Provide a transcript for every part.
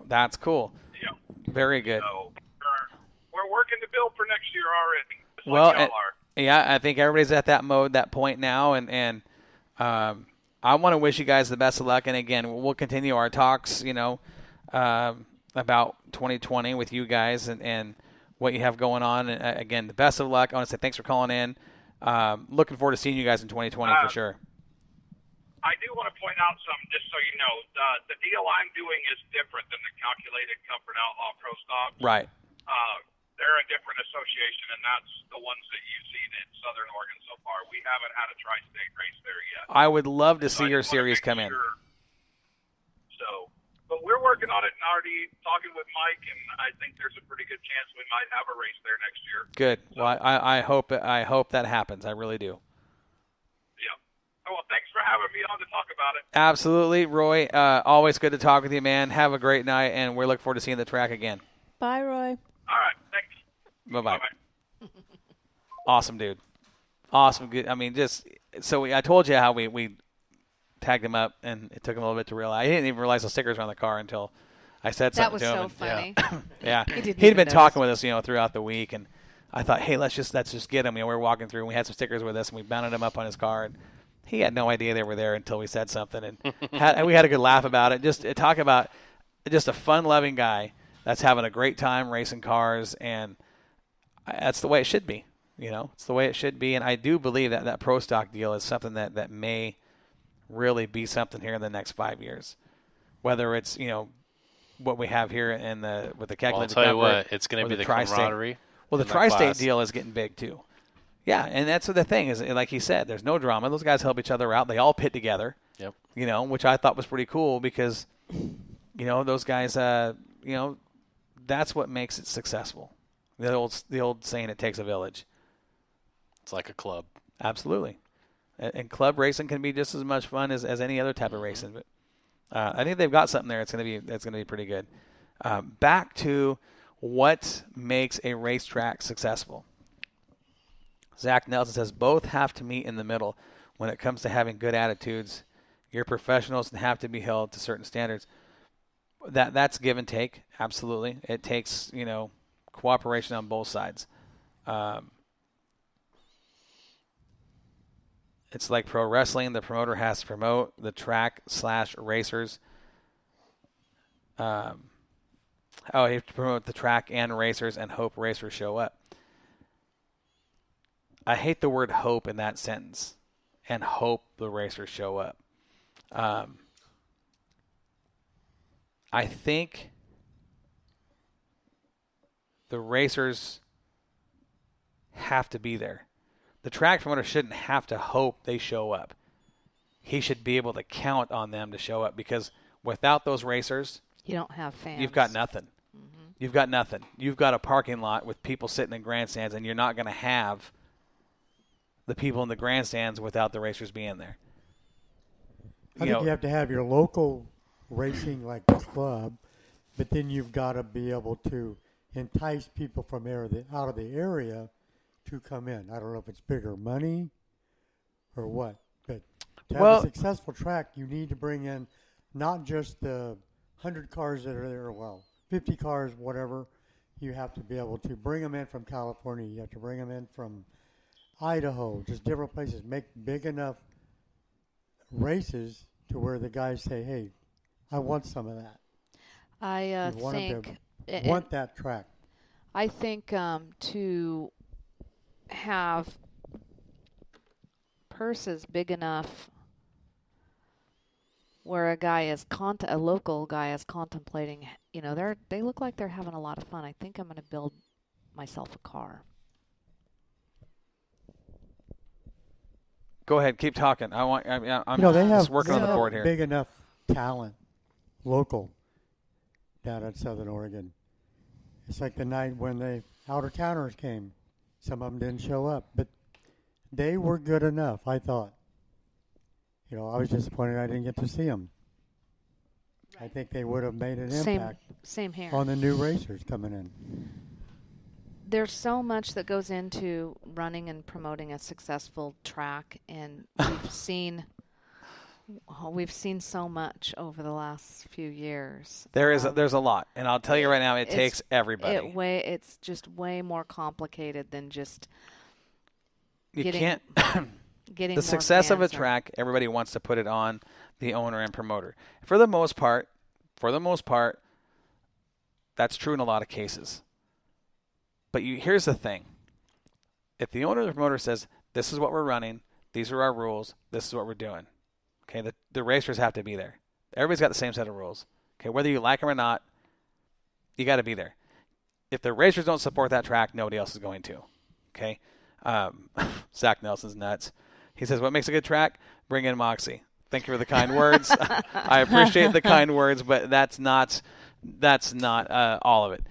That's cool. Yeah. Very good. So we're working to build for next year already. Just Well, like y'all are. yeah, I think everybody's at that point now, and I want to wish you guys the best of luck. And again, we'll continue our talks, about 2020 with you guys and what you have going on. And again, the best of luck. I want to say thanks for calling in. Looking forward to seeing you guys in 2020 for sure. I do want to point out something, just so you know. The deal I'm doing is different than the Calculated Comfort Outlaw Pro Stock. Right. They're a different association, and that's the ones that you've seen in Southern Oregon so far. We haven't had a tri-state race there yet. I would love to see your series come in. So, but we're working on it and already talking with Mike, and I think there's a pretty good chance we might have a race there next year. Good. So, well, I hope that happens. I really do. Yeah. Oh, well, thanks for having me on to talk about it. Absolutely, Roy. Always good to talk with you, man. Have a great night, and we look forward to seeing the track again. Bye, Roy. All right, thanks. Bye-bye. Awesome, dude. Awesome. Good. I mean, I told you how we tagged him up, and it took him a little bit to realize. He didn't even realize the stickers were on the car until I said something to him. That was so funny. Yeah. He'd been talking with us, throughout the week, and I thought, hey, let's just get him. We were walking through, and we had some stickers with us, and we mounted them up on his car, and he had no idea they were there until we said something, and we had a good laugh about it. Just talk about just a fun-loving guy that's having a great time racing cars, and that's the way it should be. It's the way it should be, and I do believe that Pro Stock deal is something that may really be something here in the next 5 years. Whether it's what we have here with the calculated. Well, I'll tell you what, it's going to be the camaraderie. Well, the tri-state deal is getting big too. Yeah, and that's the thing is, like he said, there's no drama. Those guys help each other out. They all pit together. Yep. Which I thought was pretty cool because, those guys, that's what makes it successful. The old saying, it takes a village. It's like a club. Absolutely. And club racing can be just as much fun as any other type of racing. But I think they've got something there. That's going to be pretty good. Back to what makes a racetrack successful. Zach Nelson says both have to meet in the middle when it comes to having good attitudes. You're professionals and have to be held to certain standards. That's give and take. Absolutely. It takes, cooperation on both sides. It's like pro wrestling. The promoter has to promote the track/racers. He has to promote the track and racers and hope racers show up. I hate the word hope in that sentence, and hope the racers show up. I think the racers have to be there. The track promoter shouldn't have to hope they show up. He should be able to count on them to show up, because without those racers, you don't have fans. You've got nothing. Mm-hmm. You've got nothing. You've got a parking lot with people sitting in grandstands, and you're not going to have the people in the grandstands without the racers being there. I think you have to have your local racing like club, but then you've got to be able to entice people from out of the area to come in. I don't know if it's bigger money or what, but to have a successful track, you need to bring in not just the 100 cars that are there, 50 cars, whatever. You have to be able to bring them in from California. You have to bring them in from Idaho, just different places. Make big enough races to where the guys say, hey, I want some of that. I want that track. I think to have purses big enough where a local guy is contemplating, they look like they're having a lot of fun. I think I'm going to build myself a car. Go ahead, keep talking. I'm they have just working on the board here. Big enough talent, local, down in Southern Oregon. It's like the night when the out-of-towners came. Some of them didn't show up, but they were good enough, I thought. I was disappointed I didn't get to see them. I think they would have made an impact same here. On the new racers coming in. There's so much that goes into running and promoting a successful track, and we've seen We've seen so much over the last few years. There's a lot, and I'll tell you right now, it takes everybody. It's just way more complicated than just getting the success of a track. Everybody wants to put it on the owner and promoter. For the most part, that's true in a lot of cases. But here's the thing: if the owner or the promoter says, "This is what we're running. These are our rules. This is what we're doing." Okay, the racers have to be there. Everybody's got the same set of rules. Okay, whether you like them or not, you got to be there. If the racers don't support that track, nobody else is going to. Okay, Zach Nelson's nuts. He says, "What makes a good track? Bring in Moxie." Thank you for the kind words. I appreciate the kind words, but that's not all of it.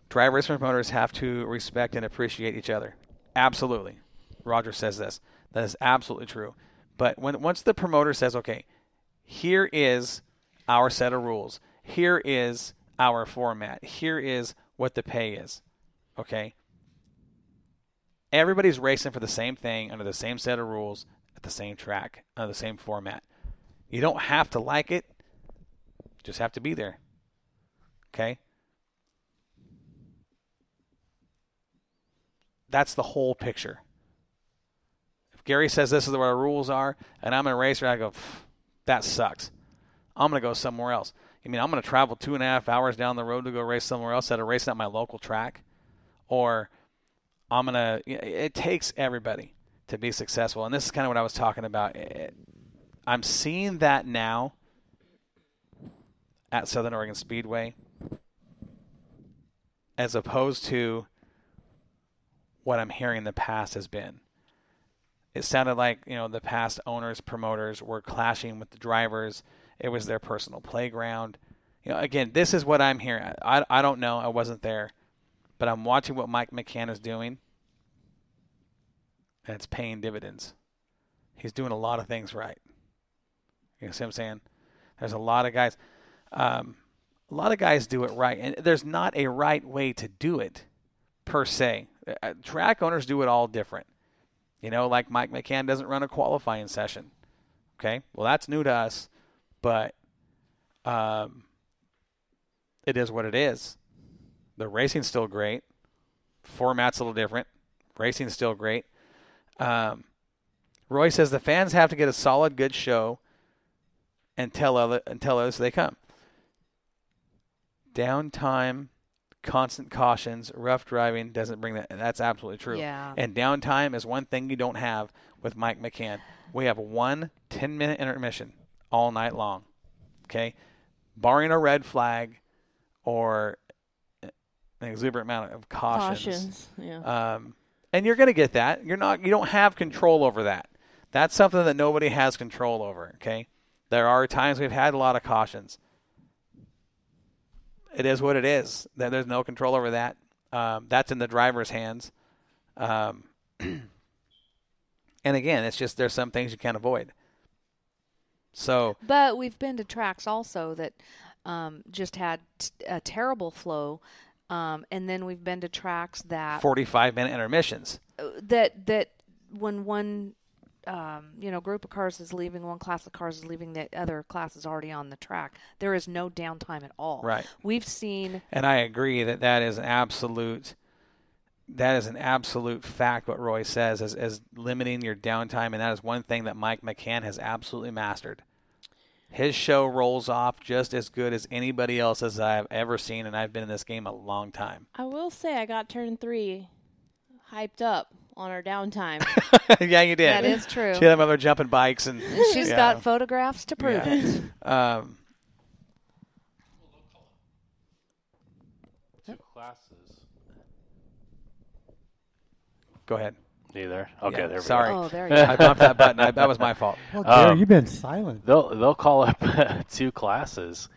Drivers and promoters have to respect and appreciate each other. Absolutely. Roger says this. That is absolutely true. But once the promoter says, okay, here is our set of rules. Here is our format. Here is what the pay is. Okay? Everybody's racing for the same thing under the same set of rules at the same track, under the same format. You don't have to like it. Just have to be there. Okay? That's the whole picture. Gary says this is what our rules are, and I'm a racer, I go, that sucks. I'm going to go somewhere else. You mean I'm going to travel 2.5 hours down the road to go race somewhere else instead of racing at my local track? Or it takes everybody to be successful. And this is kind of what I was talking about. I'm seeing that now at Southern Oregon Speedway as opposed to what I'm hearing in the past has been. It sounded like, the past owners, promoters were clashing with the drivers. It was their personal playground. Again, this is what I'm hearing. I don't know. I wasn't there. But I'm watching what Mike McCann is doing, and it's paying dividends. He's doing a lot of things right. You see what I'm saying? There's a lot of guys. A lot of guys do it right, and there's not a right way to do it, per se. Track owners do it all different. Like Mike McCann doesn't run a qualifying session. Okay? Well, that's new to us, but it is what it is. The racing's still great. Format's a little different. Racing's still great. Roy says the fans have to get a solid, good show and tell others so they come. Downtime, constant cautions, rough driving doesn't bring that. That's absolutely true. Yeah. And downtime is one thing you don't have with Mike McCann. We have one 10-minute intermission all night long. Okay? Barring a red flag or an exuberant amount of cautions. Yeah. And you're going to get that. You don't have control over that. That's something that nobody has control over, okay? There are times we've had a lot of cautions. It is what it is. There's no control over that. That's in the driver's hands. And again, it's just there's some things you can't avoid. But we've been to tracks also that just had a terrible flow, and then we've been to tracks that 45-minute intermissions. That when one group of cars is leaving, one class of cars is leaving, the other class is already on the track. There is no downtime at all. Right. We've seen, and I agree that is an absolute fact. What Roy says is limiting your downtime, and that is one thing that Mike McCann has absolutely mastered. His show rolls off just as good as anybody else's I've ever seen, and I've been in this game a long time. I will say I got turn 3 hyped up on our downtime. Yeah, you did. That is true. She had them other jumping bikes, and she's got photographs to prove it. Two classes. Go ahead. Neither. Okay, Yeah, there we sorry. go. Oh, there you go. I bumped that button. That was my fault. Well, Gary, you've been silent. They'll call up 2 classes,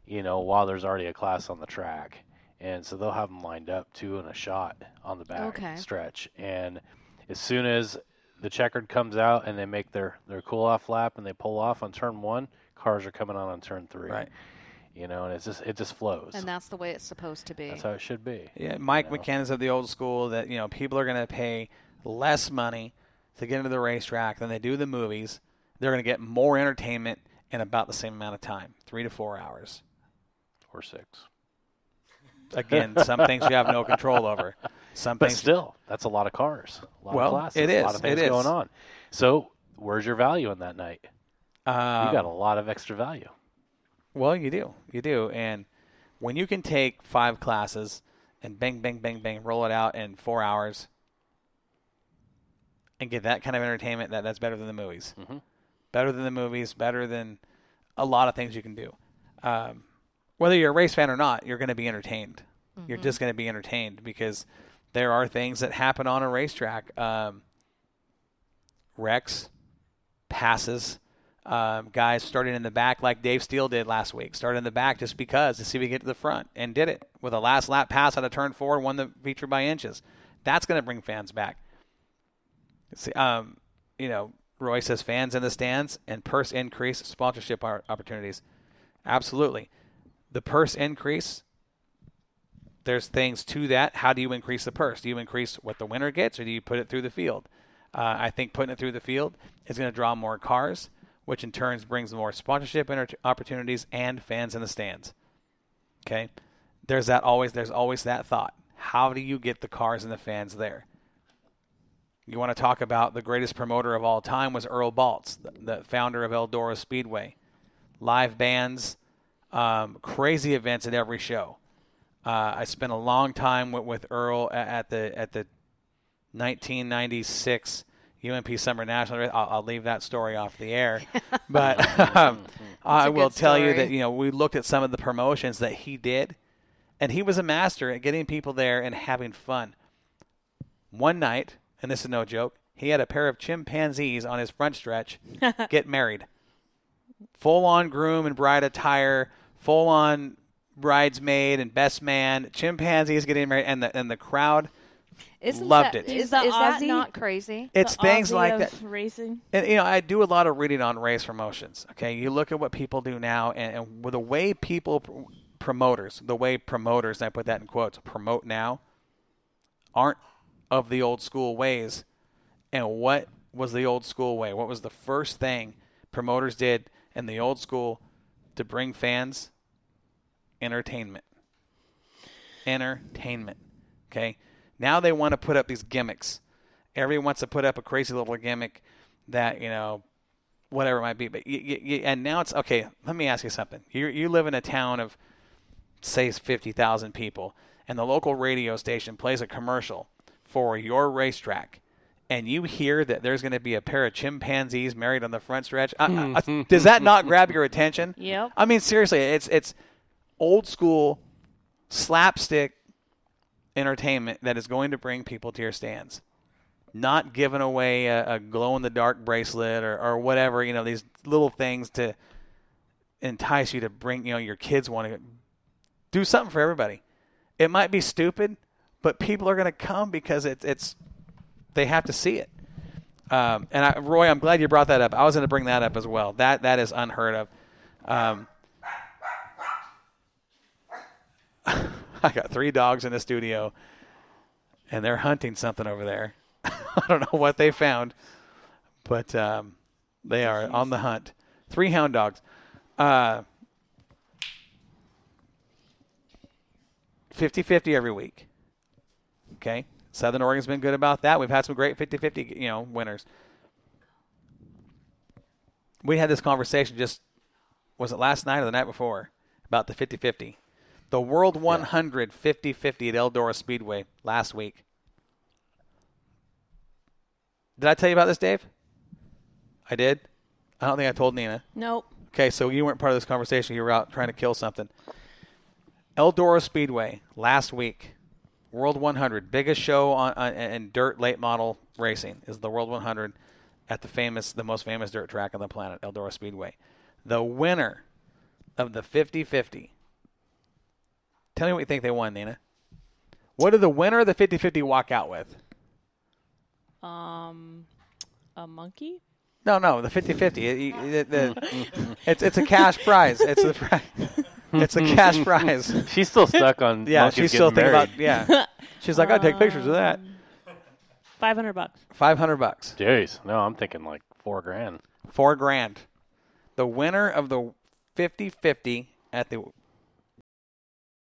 while there's already a class on the track. And so they'll have them lined up 2 in a shot on the back stretch. And as soon as the checkered comes out and they make their cool-off lap and they pull off on turn 1, cars are coming on turn 3. Right. And it just flows. And that's the way it's supposed to be. That's how it should be. Yeah, Mike McCann is of the old school that, people are going to pay less money to get into the racetrack than they do the movies. they're going to get more entertainment in about the same amount of time, 3 to 4 hours. Or 6. Again, some things you have no control over. But still, that's a lot of cars, a lot of classes, it is. A lot of things going on. So where's your value in that night? You got a lot of extra value. Well, you do. And when you can take 5 classes and bang, bang, bang, bang, roll it out in 4 hours and get that kind of entertainment, that's better than the movies. Mm-hmm. Better than the movies, better than a lot of things you can do. Whether you're a race fan or not, you're going to be entertained. Mm-hmm. You're just going to be entertained because there are things that happen on a racetrack. Wrecks, passes, guys started in the back like Dave Steele did last week. Started in the back just because to see if he could get to the front and did it with a last lap pass out of turn 4, won the feature by inches. That's going to bring fans back. See, Roy says fans in the stands and purse increase, sponsorship opportunities. Absolutely. The purse increase, there's things to that. How do you increase the purse? Do you increase what the winner gets or do you put it through the field? I think putting it through the field is going to draw more cars, which in turn brings more sponsorship opportunities and fans in the stands. Okay? There's always that thought. How do you get the cars and the fans there? You want to talk about the greatest promoter of all time was Earl Baltz, the founder of Eldora Speedway. Live bands, crazy events at every show. I spent a long time with Earl at the 1996 UMP Summer National Race. I'll leave that story off the air, but I will tell you that we looked at some of the promotions that he did, and he was a master at getting people there and having fun. One night, and this is no joke, he had a pair of chimpanzees on his front stretch get married. Full-on groom and bride attire, full-on bridesmaid and best man, chimpanzees getting married, and the crowd loved it. Is that not crazy? It's things like that. Racing. And I do a lot of reading on race promotions. Okay, you look at what people do now, and with the way promoters, and I put that in quotes, promote now, aren't of the old school ways. And what was the old school way? What was the first thing promoters did in the old school to bring fans? Entertainment. Okay? Now they want to put up these gimmicks. Everyone wants to put up a crazy little gimmick that, whatever it might be. But and now it's, okay, let me ask you something. You live in a town of, say, 50,000 people, and the local radio station plays a commercial for your racetrack, and you hear that there's going to be a pair of chimpanzees married on the front stretch. Does that not grab your attention? Yep. I mean, seriously, it's old school slapstick entertainment that is going to bring people to your stands. Not giving away a glow-in-the-dark bracelet or whatever, these little things to entice you to bring, your kids want to do something for everybody. It might be stupid, but people are going to come because they have to see it. Roy, I'm glad you brought that up. I was going to bring that up as well. That is unheard of. I got 3 dogs in the studio, and they're hunting something over there. I don't know what they found, but they are on the hunt. 3 hound dogs. 50-50 every week. Okay? Southern Oregon's been good about that. We've had some great 50-50, winners. We had this conversation was it last night or the night before, about the 50-50. The World 100 50-50 at Eldora Speedway last week. Did I tell you about this, Dave? I did? I don't think I told Nina. Nope. Okay, so you weren't part of this conversation. You were out trying to kill something. Eldora Speedway last week. World 100, biggest show in dirt late model racing is the World 100 at the most famous dirt track on the planet, Eldora Speedway. The winner of the 50-50. Tell me what you think they won, Nina. What did the winner of the 50-50 walk out with? A monkey? No, the 50-50. It's a cash prize. It's a cash prize. She's still stuck on. Yeah, she's still thinking about. Yeah, she's like, I take pictures of that. $500. $500. Jeez, no, I'm thinking like $4,000. $4,000. The winner of the 50-50 at the